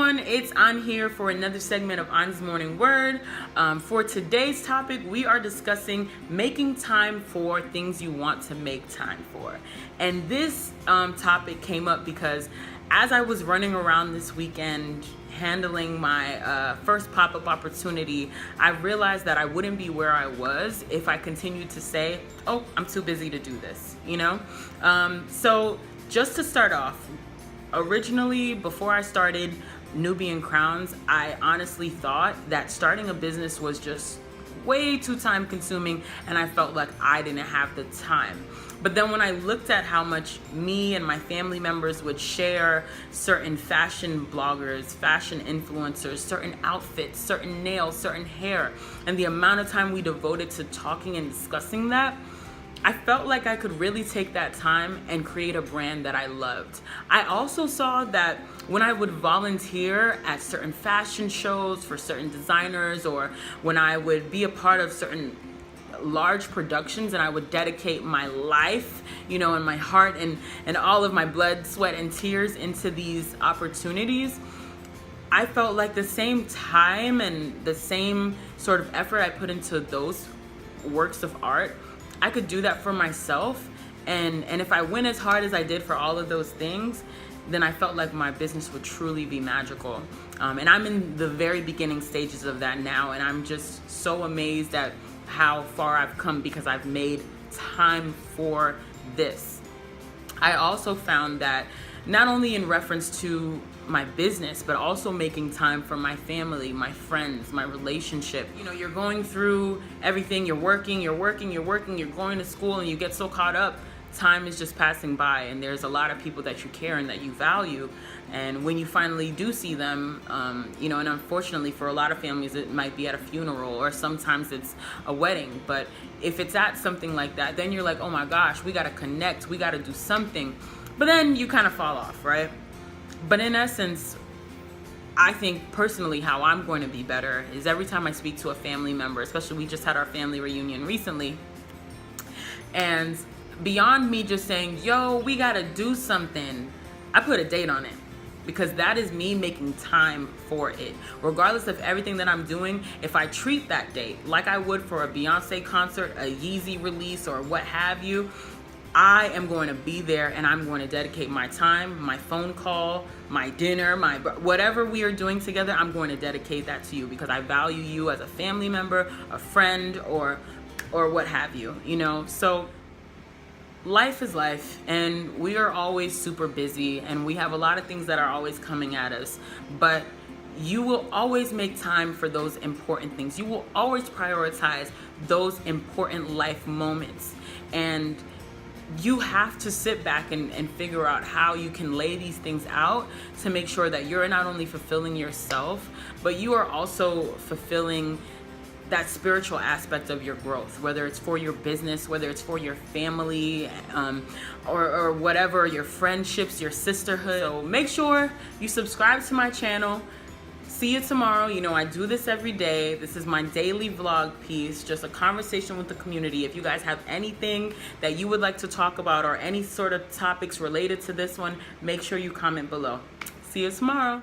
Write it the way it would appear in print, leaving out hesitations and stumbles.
everyone, it's An here for another segment of An's Morning Word. For today's topic, we are discussing making time for things you want to make time for. And this topic came up because as I was running around this weekend handling my first pop-up opportunity, I realized that I wouldn't be where I was if I continued to say, oh, I'm too busy to do this, So just to start off, originally, before I started Nubian.Crowns, I honestly thought that starting a business was just way too time consuming, and I felt like I didn't have the time. But then when I looked at how much me and my family members would share certain fashion bloggers, fashion influencers, certain outfits, certain nails, certain hair, and the amount of time we devoted to talking and discussing that, I felt like I could really take that time and create a brand that I loved. I also saw that when I would volunteer at certain fashion shows for certain designers, or when I would be a part of certain large productions and I would dedicate my life, and my heart and all of my blood, sweat, and tears into these opportunities, I felt like the same time and the same sort of effort I put into those works of art, I could do that for myself. And if I went as hard as I did for all of those things, then I felt like my business would truly be magical. And I'm in the very beginning stages of that now, and I'm just so amazed at how far I've come because I've made time for this. I also found that not only in reference to my business, but also making time for my family, my friends, my relationship. You're going through everything, you're working, you're going to school, and you get so caught up, time is just passing by, and there's a lot of people that you care and that you value. And when you finally do see them, and unfortunately for a lot of families, it might be at a funeral, or sometimes it's a wedding. But if it's at something like that, then you're like, oh my gosh, we got to connect, we got to do something. But then you kind of fall off, right? But in essence, I think personally how I'm going to be better is every time I speak to a family member, especially we just had our family reunion recently, and beyond me just saying, yo, we got to do something, I put a date on it. Because that is me making time for it. Regardless of everything that I'm doing, if I treat that date like I would for a Beyonce concert, a Yeezy release, or what have you, I am going to be there, and I'm going to dedicate my time, my phone call, my dinner, whatever we are doing together, I'm going to dedicate that to you because I value you as a family member, a friend, or what have you, So life is life, and we are always super busy, and we have a lot of things that are always coming at us, but you will always make time for those important things. You will always prioritize those important life moments, and you have to sit back and figure out how you can lay these things out to make sure that you're not only fulfilling yourself, but you are also fulfilling that spiritual aspect of your growth, whether it's for your business, whether it's for your family, or whatever, your friendships, your sisterhood. So make sure you subscribe to my channel. See you tomorrow. I do this every day. This is my daily vlog piece, just a conversation with the community. If you guys have anything that you would like to talk about, or any sort of topics related to this one, make sure you comment below. See you tomorrow.